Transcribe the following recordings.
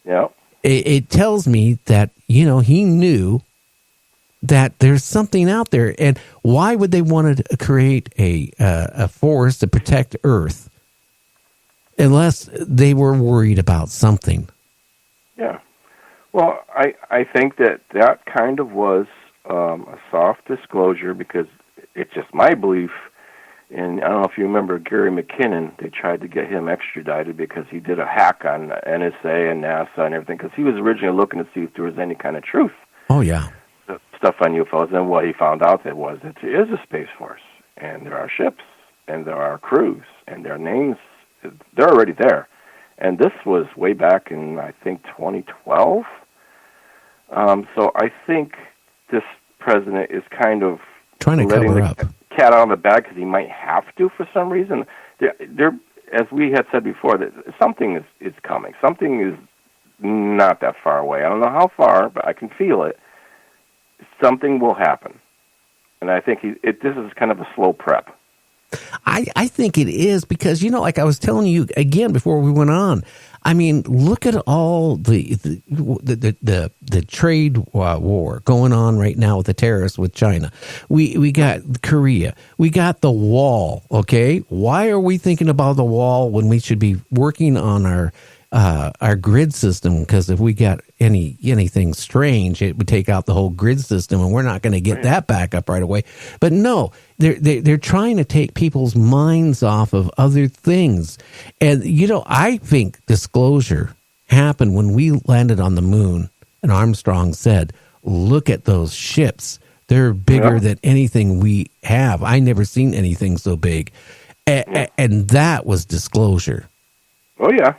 Yeah. It tells me that, he knew that there's something out there. And why would they want to create a force to protect Earth unless they were worried about something? Yeah. Well, I think that kind of was a soft disclosure, because it's just my belief. And I don't know if you remember Gary McKinnon. They tried to get him extradited because he did a hack on NSA and NASA and everything, because he was originally looking to see if there was any kind of truth. Oh, yeah. The stuff on UFOs. And what he found out that was that there is a Space Force, and there are ships, and there are crews, and their names, they're already there. And this was way back in, I think, 2012. So I think this president is kind of trying to cover up. Cat out of the bag because he might have to for some reason. There, as we had said before, that something is coming. Something is not that far away. I don't know how far, but I can feel it. Something will happen, and I think this is kind of a slow prep. I think it is because, like I was telling you again before we went on, I mean, look at all the trade war going on right now with the terrorists with China. We got Korea. We got the wall. Okay, why are we thinking about the wall when we should be working on our grid system? Because if we got anything strange, it would take out the whole grid system, and we're not going to get that back up right away. But no, they're trying to take people's minds off of other things. And I think disclosure happened when we landed on the moon, and Armstrong said, "Look at those ships. They're bigger than anything we have. I never seen anything so big." And that was disclosure. Oh yeah.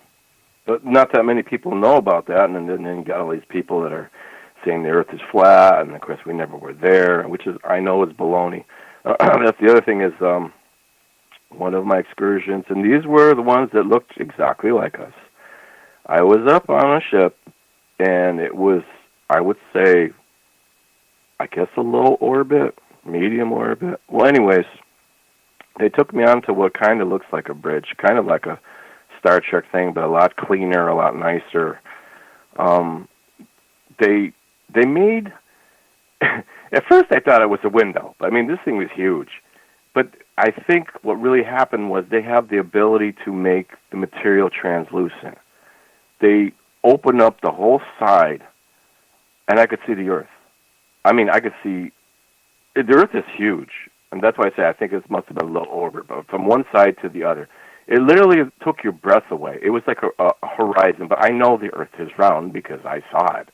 But not that many people know about that, and then you got all these people that are saying the Earth is flat, and of course we never were there, which I know is baloney. That's the other thing is one of my excursions, and these were the ones that looked exactly like us. I was up on a ship, and it was, I would say, I guess a low orbit, medium orbit. Well, anyways, they took me onto what kind of looks like a bridge, kind of like a Star Trek thing, but a lot cleaner, a lot nicer. They made. At first, I thought it was a window. I mean, this thing was huge. But I think what really happened was they have the ability to make the material translucent. They opened up the whole side, and I could see the Earth. I mean, I could see. The Earth is huge, and that's why I say I think it must have been a low orbit, but from one side to the other. It literally took your breath away. It was like a horizon, but I know the Earth is round because I saw it.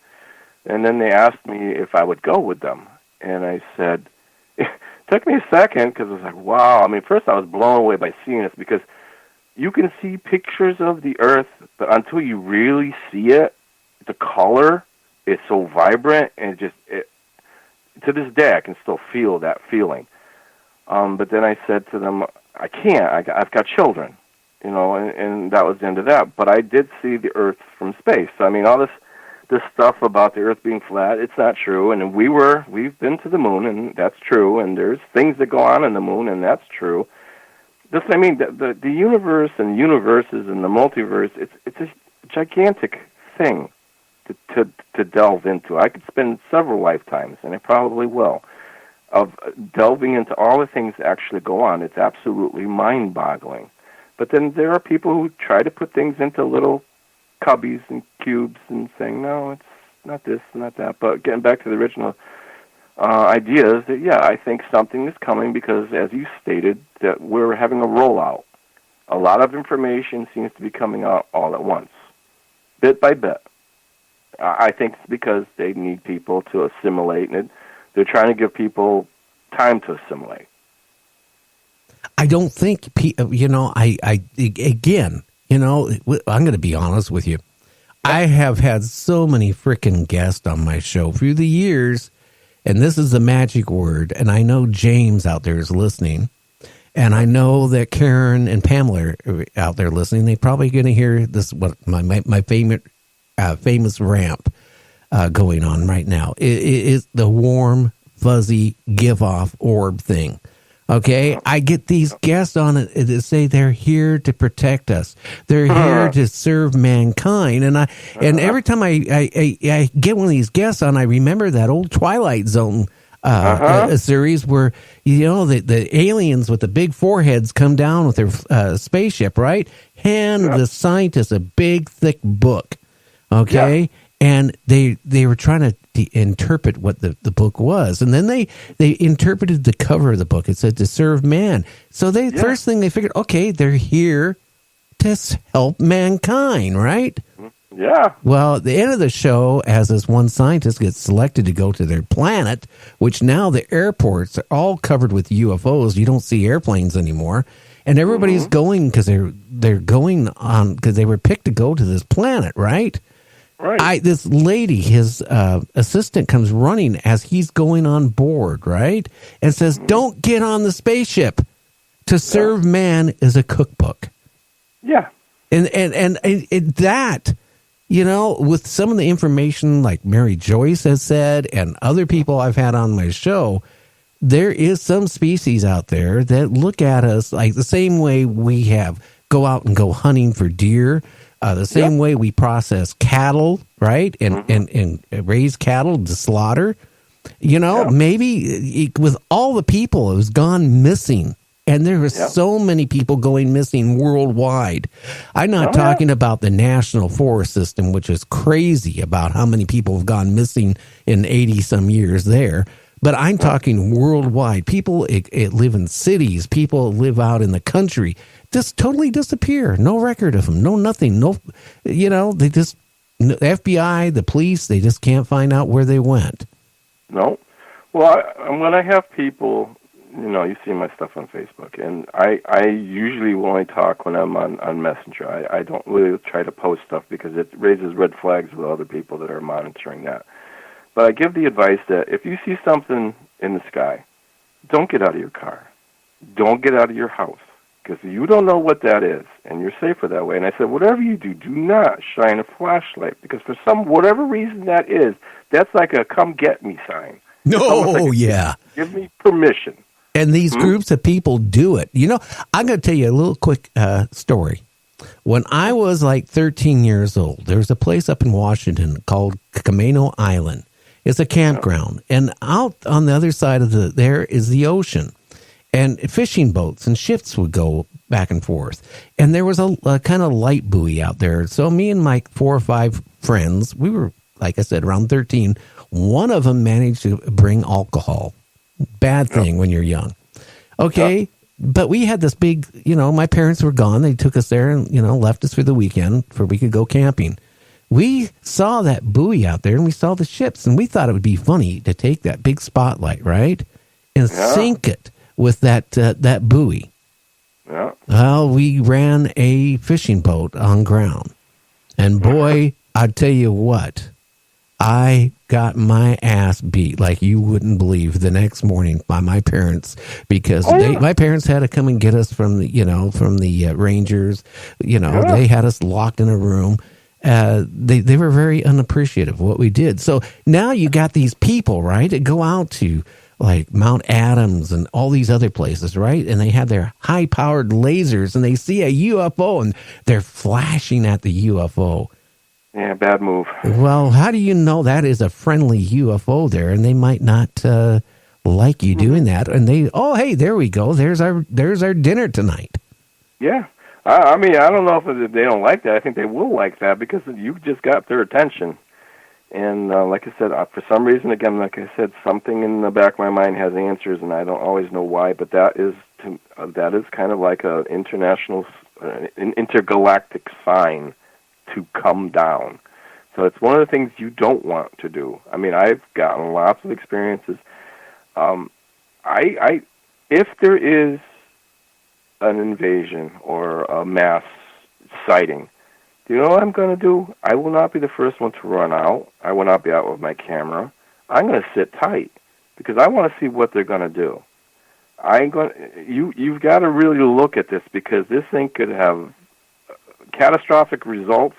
And then they asked me if I would go with them, and I said, it took me a second because I was like, wow. I mean, first I was blown away by seeing this because you can see pictures of the Earth, but until you really see it, the color is so vibrant, and to this day I can still feel that feeling. But then I said to them, I can't. I've got children, and that was the end of that. But I did see the Earth from space. So, I mean, all this stuff about the Earth being flat, it's not true. And we've been to the moon, and that's true. And there's things that go on in the moon, and that's true. This, I mean, the universe and universes and the multiverse, it's a gigantic thing to delve into. I could spend several lifetimes, and I probably will, of delving into all the things that actually go on. It's absolutely mind-boggling. But then there are people who try to put things into little cubbies and cubes and saying, no, it's not this, not that. But getting back to the original idea is that, yeah, I think something is coming because, as you stated, that we're having a rollout. A lot of information seems to be coming out all at once, bit by bit. I think it's because they need people to assimilate, and they're trying to give people time to assimilate. I don't think, again, I'm going to be honest with you. I have had so many freaking guests on my show through the years, and this is the magic word, and I know James out there is listening, and I know that Karen and Pamela are out there listening. They're probably going to hear this, what my famous ramp going on right now. It is the warm, fuzzy, give-off orb thing. Okay, I get these guests on it that say they're here to protect us. They're here to serve mankind. And every time I get one of these guests on, I remember that old Twilight Zone a series where the aliens with the big foreheads come down with their spaceship, right? Hand the scientists a big thick book, okay? And they were trying to interpret what the book was, and then they interpreted the cover of the book. It said to serve man. So first thing they figured, okay, they're here to help mankind, right? Yeah. Well, at the end of the show, as this one scientist gets selected to go to their planet, which now the airports are all covered with UFOs. You don't see airplanes anymore, and everybody's going because they're going on because they were picked to go to this planet, right? Right. This lady, his assistant, comes running as he's going on board, right? And says, "Don't get on the spaceship. To serve man is a cookbook." Yeah. And that, with some of the information like Mary Joyce has said and other people I've had on my show, there is some species out there that look at us like the same way we go out and go hunting for deer. The same way we process cattle, right, and raise cattle to slaughter. Maybe with all the people who's gone missing, and there are so many people going missing worldwide. I'm not talking about the national forest system, which is crazy about how many people have gone missing in 80-some years there. But I'm talking worldwide. People live in cities. People live out in the country. Just totally disappear. No record of them. No nothing. No, they just, the FBI, the police, they just can't find out where they went. No. Well, when I have people, you see my stuff on Facebook, and I usually will only talk when I'm on Messenger. I don't really try to post stuff because it raises red flags with other people that are monitoring that. But I give the advice that if you see something in the sky, don't get out of your car. Don't get out of your house, because you don't know what that is, and you're safer that way. And I said, whatever you do, do not shine a flashlight, because for whatever reason that is, that's like a come get me sign. Oh, yeah. Give me permission. And these groups of people do it. I'm going to tell you a little quick story. When I was like 13 years old, there was a place up in Washington called Camano Island. It's a campground, and out on the other side of there is the ocean, and fishing boats and ships would go back and forth. And there was a kind of light buoy out there. So me and my 4 or 5 friends, we were, like I said, around 13. One of them managed to bring alcohol. Bad thing when you're young. Okay, but we had this big, my parents were gone. They took us there and, left us for the weekend for we could go camping. We saw that buoy out there, and we saw the ships, and we thought it would be funny to take that big spotlight, right, and sink it with that buoy. Yeah. Well, we ran a fishing boat on ground, and boy, I tell you what, I got my ass beat like you wouldn't believe the next morning by my parents, because my parents had to come and get us from the Rangers. They had us locked in a room. They were very unappreciative of what we did. So now you got these people, right, that go out to like Mount Adams and all these other places, right? And they have their high-powered lasers, and they see a UFO, and they're flashing at the UFO. Yeah, bad move. Well, how do you know that is a friendly UFO there? And they might not like you doing that. And hey, there we go. There's our dinner tonight. Yeah. I mean, I don't know if they don't like that. I think they will like that, because you just got their attention. And like I said, for some reason, again, like I said, something in the back of my mind has answers, and I don't always know why. But that is kind of like an intergalactic sign to come down. So it's one of the things you don't want to do. I mean, I've gotten lots of experiences. If there is an invasion or a mass sighting, do you know what I'm going to do? I will not be the first one to run out. I will not be out with my camera. I'm going to sit tight, because I want to see what they're going to do. You've got to really look at this, because this thing could have catastrophic results.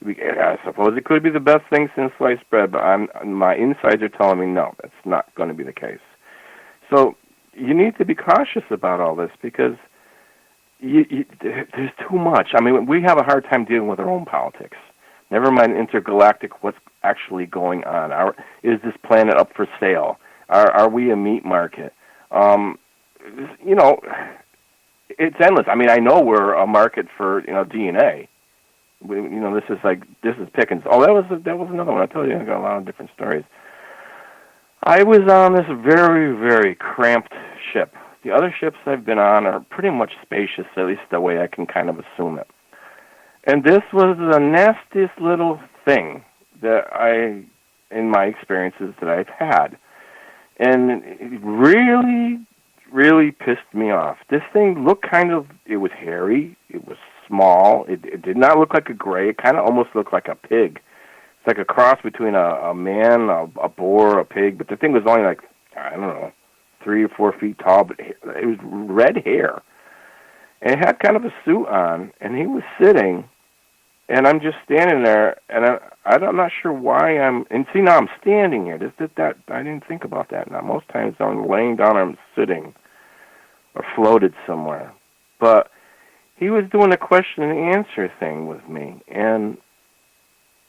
I suppose it could be the best thing since sliced bread, but my insides are telling me no, that's not going to be the case. So you need to be cautious about all this because there's too much. I mean, we have a hard time dealing with our own politics. Never mind intergalactic, what's actually going on. Is this planet up for sale? Are we a meat market? You know, it's endless. I mean, I know we're a market for, you know, DNA. This is Pickens. Oh, that was another one. I told you, I got a lot of different stories. I was on this very, very cramped ship. The other ships I've been on are pretty much spacious, at least the way I can kind of assume it. And this was the nastiest little thing that in my experiences that I've had. And it really, really pissed me off. This thing looked it was hairy, it was small, it did not look like a gray, it kind of almost looked like a pig. It's like a cross between a man, a boar, a pig, but the thing was only like, I don't know, 3 or 4 feet tall, but it was red hair. And it had kind of a suit on, and he was sitting, and I'm just standing there, and I'm not sure why and see, now I'm standing here. I didn't think about that. Now, most times I'm laying down or I'm sitting or floated somewhere. But he was doing a question and answer thing with me, and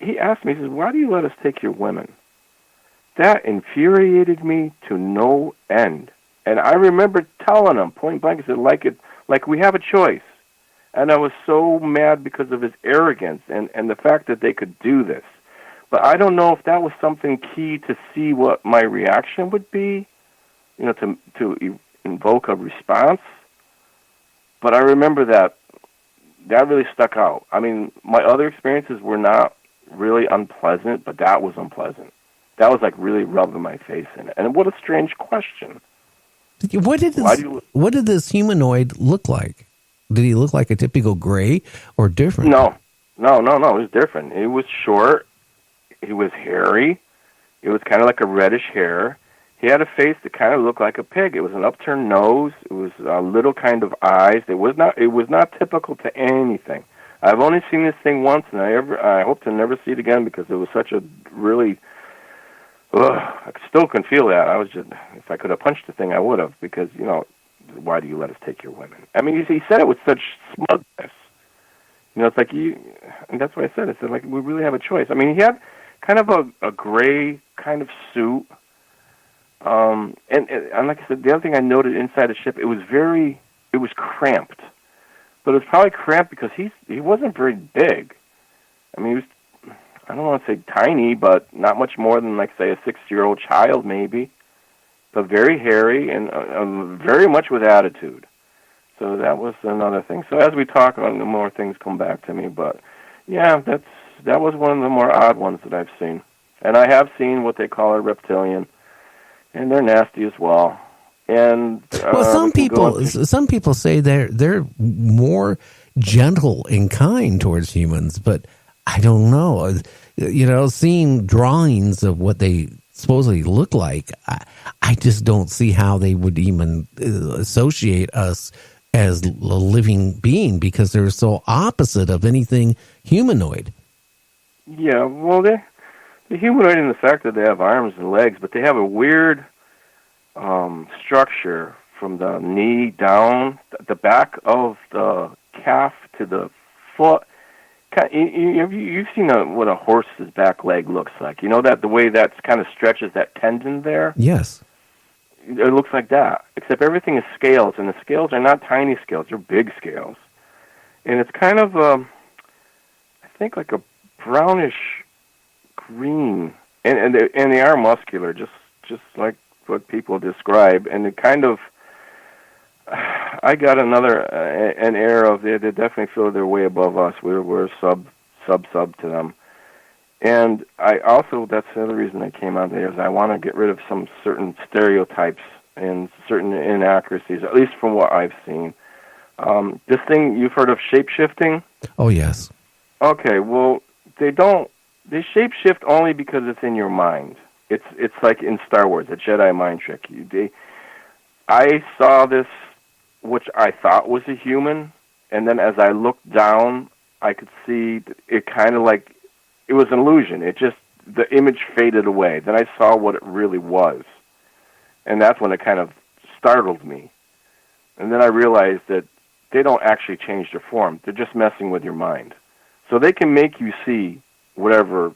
he asked me, he says, why do you let us take your women? That infuriated me to no end. And I remember telling him, point blank, I said, like we have a choice. And I was so mad because of his arrogance and the fact that they could do this. But I don't know if that was something key to see what my reaction would be, you know, to invoke a response. But I remember that really stuck out. I mean, my other experiences were not really unpleasant, but that was unpleasant. That was like really rubbing my face in it. And what a strange question. What did this humanoid look like? Did he look like a typical gray or different? No. It was different. It was short. He was hairy. It was kind of like a reddish hair. He had a face that kind of looked like a pig. It was an upturned nose. It was a little kind of eyes. It was not typical to anything. I've only seen this thing once, and I hope to never see it again because it was such a really. I still can feel that. I was just, if I could have punched the thing, I would have, because, you know, why do you let us take your women? I mean, he said it with such smugness. You know, it's like and that's what I said. I said, like, we really have a choice. I mean, he had kind of a gray kind of suit. And like I said, the other thing I noted inside the ship, it was cramped. But it was probably cramped because he wasn't very big. I mean, he was, I don't want to say tiny, but not much more than, like, say, a 6-year-old child, maybe. But very hairy and very much with attitude. So that was another thing. So as we talk on, the more things come back to me. But, yeah, that was one of the more odd ones that I've seen. And I have seen what they call a reptilian, and they're nasty as well. And well, some people say they're more gentle and kind towards humans, but I don't know. You know, seeing drawings of what they supposedly look like, I just don't see how they would even associate us as a living being because they're so opposite of anything humanoid. Yeah, well, the humanoid in the fact that they have arms and legs, but they have a weird structure from the knee down, the back of the calf to the foot. You've seen what a horse's back leg looks like. You know that the way that kind of stretches that tendon there? Yes. It looks like that, except everything is scales, and the scales are not tiny scales. They're big scales. And it's kind of, I think, like a brownish green. And they are muscular, just like what people describe. And it kind of, I got an air of they definitely feel they're way above us. We're sub to them. And I also, that's the other reason I came out there, is I want to get rid of some certain stereotypes and certain inaccuracies, at least from what I've seen. This thing, you've heard of shape-shifting? Oh, yes. Okay, well, they shape-shift only because it's in your mind. It's like in Star Wars, a Jedi mind trick. I saw this, which I thought was a human, and then as I looked down, I could see it kind of like, it was an illusion. The image faded away. Then I saw what it really was. And that's when it kind of startled me. And then I realized that they don't actually change their form. They're just messing with your mind. So they can make you see whatever